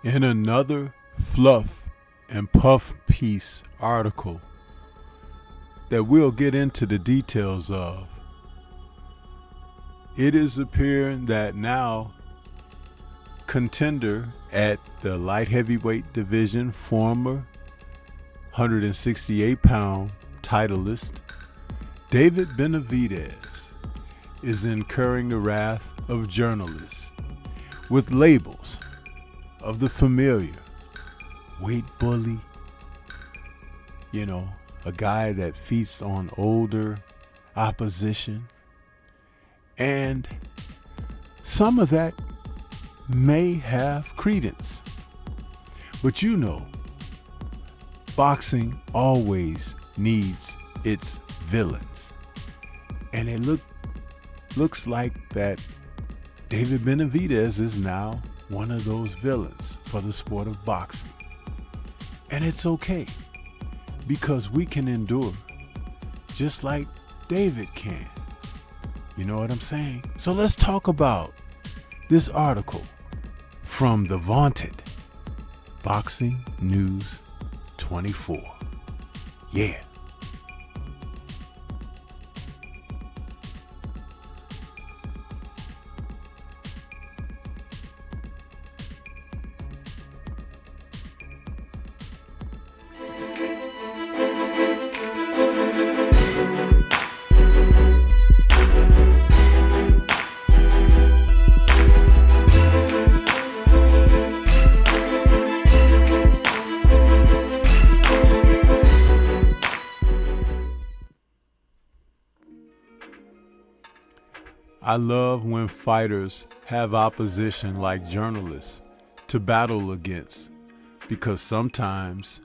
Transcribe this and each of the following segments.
In another fluff and puff piece article that we'll get into the details of, it is appearing that now contender at the light heavyweight division, former 168-pound titleist David Benavidez is incurring the wrath of journalists with labels of the familiar weight bully, a guy that feasts on older opposition. And some of that may have credence. But boxing always needs its villains. And it looks like that David Benavidez is now one of those villains for the sport of boxing. And it's okay, because we can endure just like David can. You know what I'm saying? So let's talk about this article from the vaunted Boxing News 24. Yeah. I love when fighters have opposition like journalists to battle against, because sometimes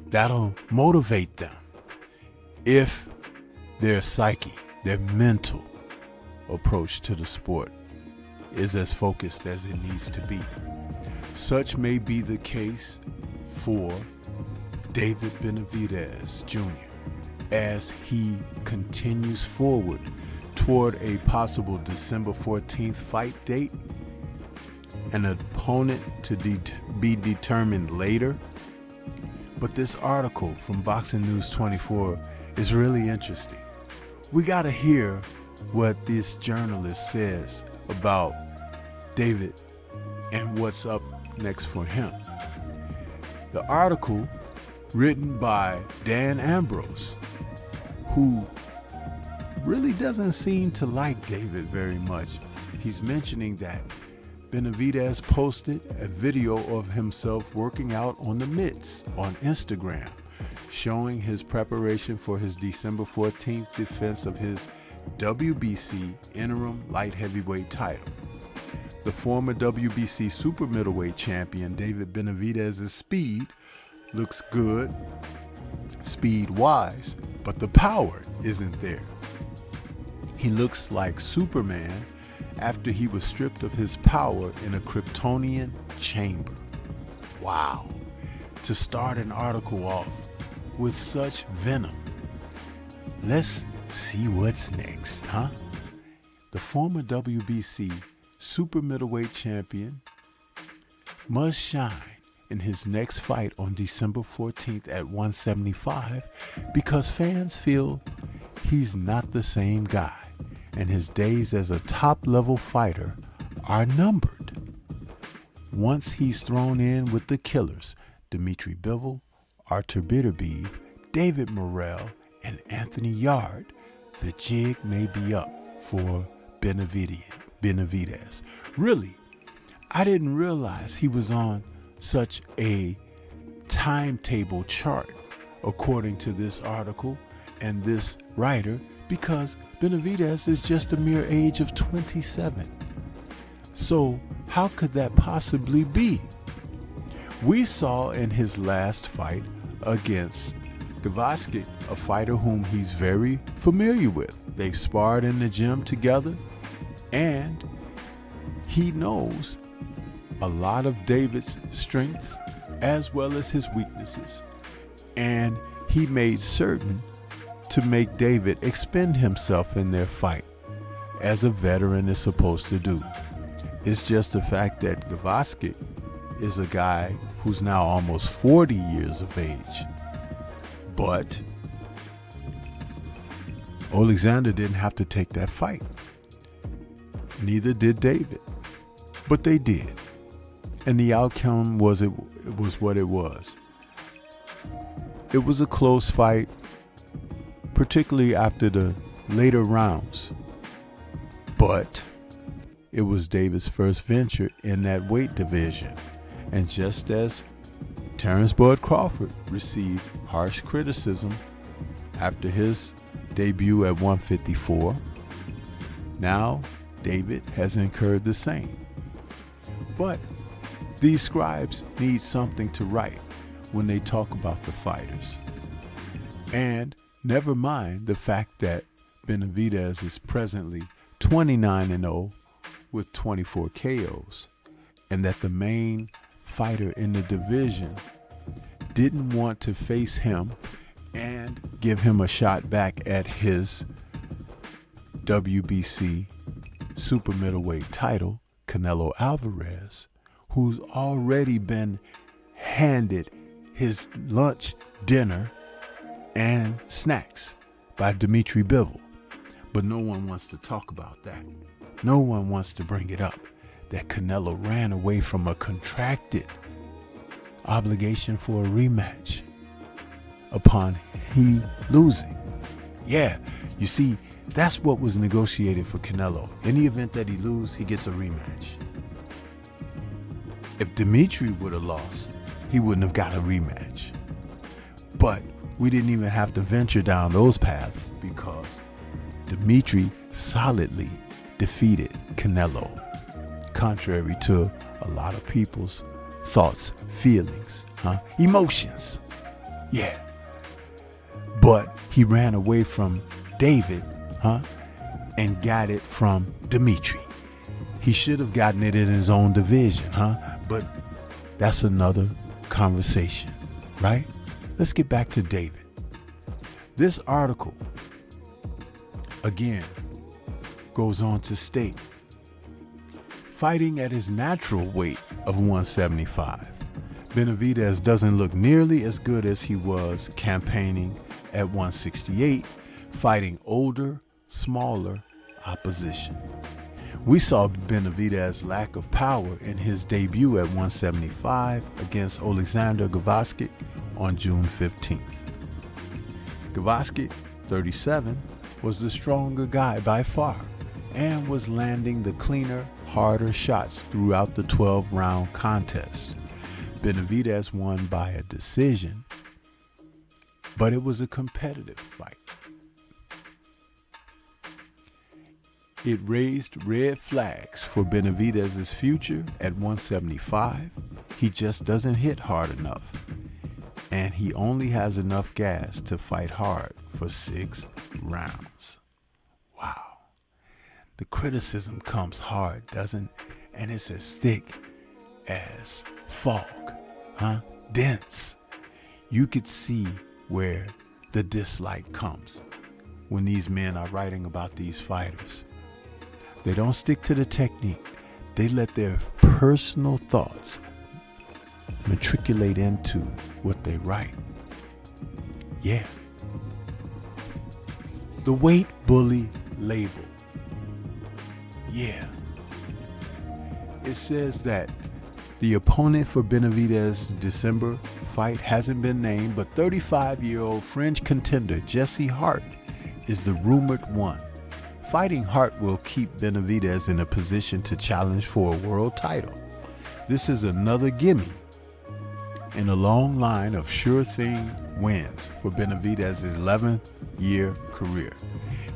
that'll motivate them if their psyche, their mental approach to the sport is as focused as it needs to be. Such may be the case for David Benavidez Jr. as he continues forward toward a possible December 14th fight date, an opponent to be determined later. But this article from Boxing News 24 is really interesting. We got to hear what this journalist says about David and what's up next for him. The article, written by Dan Ambrose, who really doesn't seem to like David very much. He's mentioning that Benavidez posted a video of himself working out on the mitts on Instagram, showing his preparation for his December 14th defense of his WBC interim light heavyweight title. The former WBC super middleweight champion David Benavidez's speed looks good, speed-wise, but the power isn't there. He looks like Superman after he was stripped of his power in a Kryptonian chamber. Wow. To start an article off with such venom. Let's see what's next, huh? The former WBC super middleweight champion must shine in his next fight on December 14th at 175 because fans feel he's not the same guy, and his days as a top-level fighter are numbered. Once he's thrown in with the killers, Dimitri Bivol, Artur Beterbiev, David Morrell, and Anthony Yarde, the jig may be up for Benavidez. Really, I didn't realize he was on such a timetable chart, according to this article and this writer, because Benavidez is just a mere age of 27. So how could that possibly be? We saw in his last fight against Gavaskik, a fighter whom he's very familiar with. They've sparred in the gym together, and he knows a lot of David's strengths as well as his weaknesses. And he made certain to make David expend himself in their fight, as a veteran is supposed to do. It's just the fact that Gavaskik is a guy who's now almost 40 years of age. But Alexander didn't have to take that fight. Neither did David. But they did. And the outcome was what it was. It was a close fight, particularly after the later rounds. But it was David's first venture in that weight division. And just as Terrence Bud Crawford received harsh criticism after his debut at 154, now David has incurred the same. But these scribes need something to write when they talk about the fighters. And never mind the fact that Benavidez is presently 29-0 with 24 KOs, and that the main fighter in the division didn't want to face him and give him a shot back at his WBC super middleweight title, Canelo Alvarez, who's already been handed his lunch, dinner, and snacks by Dmitry Bivol. But no one wants to talk about that. No one wants to bring it up, that Canelo ran away from a contracted obligation for a rematch upon he losing. Yeah, you see, that's what was negotiated for Canelo. In the event that he loses, he gets a rematch. If Dmitry would have lost, he wouldn't have got a rematch. But we didn't even have to venture down those paths because Dmitry solidly defeated Canelo, contrary to a lot of people's thoughts, feelings, emotions. Yeah. But he ran away from David, and got it from Dmitry. He should have gotten it in his own division, but that's another conversation, right? Let's get back to David. This article, again, goes on to state, fighting at his natural weight of 175, Benavidez doesn't look nearly as good as he was campaigning at 168, fighting older, smaller opposition. We saw Benavidez's lack of power in his debut at 175 against Alexander Gvozdyk on June 15th. Gvozdyk, 37, was the stronger guy by far and was landing the cleaner, harder shots throughout the 12-round contest. Benavidez won by a decision, but it was a competitive fight. It raised red flags for Benavidez's future at 175. He just doesn't hit hard enough, and he only has enough gas to fight hard for 6 rounds. Wow. The criticism comes hard, doesn't it? And it's as thick as fog, dense. You could see where the dislike comes when these men are writing about these fighters. They don't stick to the technique. They let their personal thoughts matriculate into what they write. Yeah. The weight bully label. Yeah. It says that the opponent for Benavidez's December fight hasn't been named, but 35-year-old French contender Jesse Hart is the rumored one. Fighting Hart will keep Benavidez in a position to challenge for a world title. This is another gimme in a long line of sure thing wins for Benavidez's 11th-year career.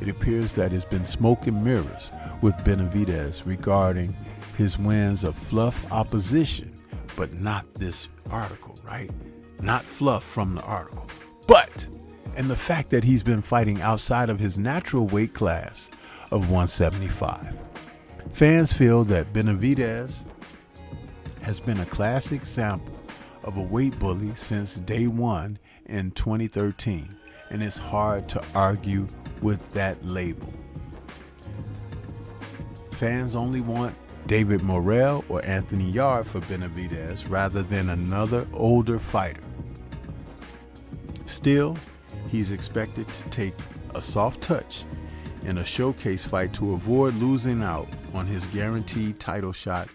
It appears that it's been smoke and mirrors with Benavidez regarding his wins of fluff opposition, but not this article, right? Not fluff from the article, and the fact that he's been fighting outside of his natural weight class of 175. Fans feel that Benavidez has been a classic example of a weight bully since day one in 2013, and it's hard to argue with that label. Fans only want David Morrell or Anthony Yarde for Benavidez rather than another older fighter. Still, he's expected to take a soft touch in a showcase fight to avoid losing out on his guaranteed title shot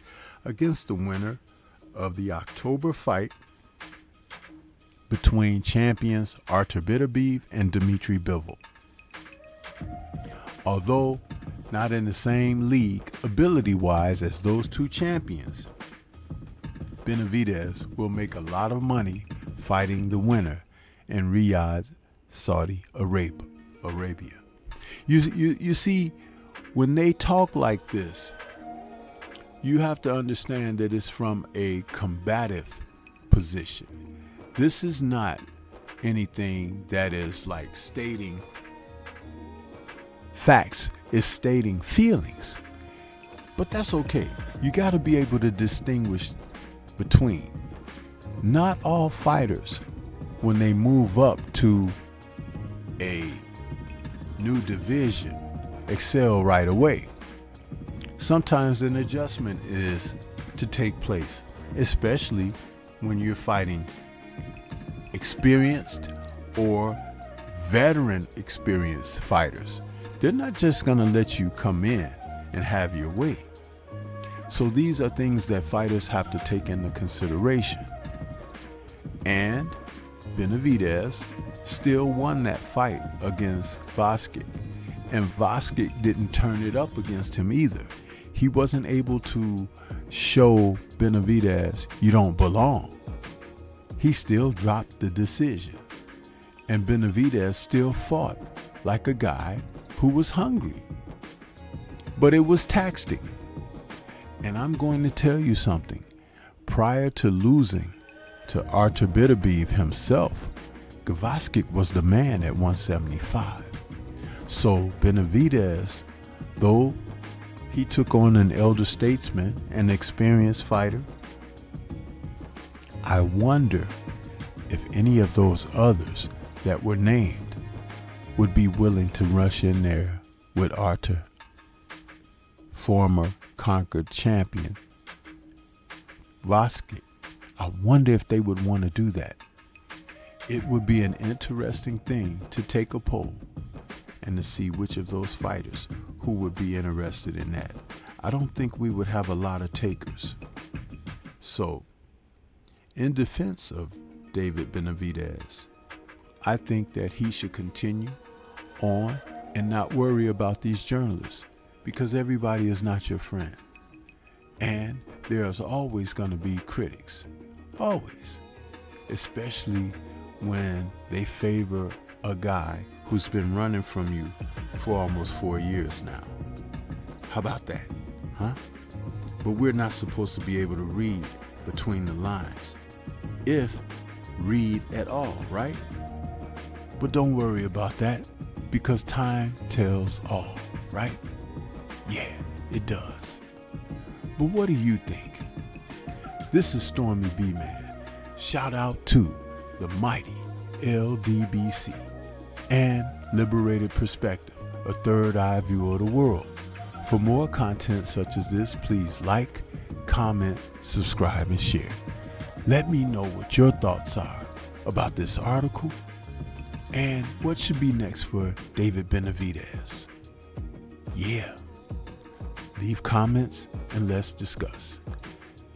against the winner of the October fight between champions Artur Beterbiev and Dmitry Bivol. Although not in the same league ability-wise as those two champions, Benavidez will make a lot of money fighting the winner in Riyadh, Saudi Arabia. You see, when they talk like this, you have to understand that it's from a combative position. This is not anything that is like stating facts. It's stating feelings. But that's okay. You got to be able to distinguish between. Not all fighters, when they move up to a new division, excel right away. Sometimes an adjustment is to take place, especially when you're fighting experienced or veteran experienced fighters. They're not just going to let you come in and have your way. So these are things that fighters have to take into consideration. And Benavidez still won that fight against Vasquez. And Vasquez didn't turn it up against him either. He wasn't able to show Benavidez, you don't belong. He still dropped the decision. And Benavidez still fought like a guy who was hungry. But it was taxing. And I'm going to tell you something. Prior to losing to Artur Beterbiev himself, Vasquez was the man at 175. So Benavidez, though he took on an elder statesman, an experienced fighter, I wonder if any of those others that were named would be willing to rush in there with Artur, former conquered champion Vasquez. I wonder if they would want to do that. It would be an interesting thing to take a poll and to see which of those fighters who would be interested in that. I don't think we would have a lot of takers. So, in defense of David Benavidez, I think that he should continue on and not worry about these journalists, because everybody is not your friend. And there's always going to be critics. Always. Especially when they favor a guy who's been running from you for almost 4 years now. How about that? Huh? But we're not supposed to be able to read between the lines. If read at all, right? But don't worry about that, because time tells all, right? Yeah, it does. But what do you think? This is Stormy B-Man. Shout out to the mighty LDBC and Liberated Perspective, a third eye view of the world. For more content such as this, please like, comment, subscribe, and share. Let me know what your thoughts are about this article and what should be next for David Benavidez. Yeah. Leave comments and let's discuss.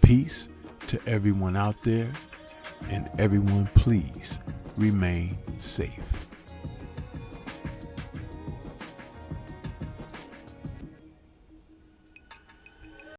Peace to everyone out there, and everyone please remain safe.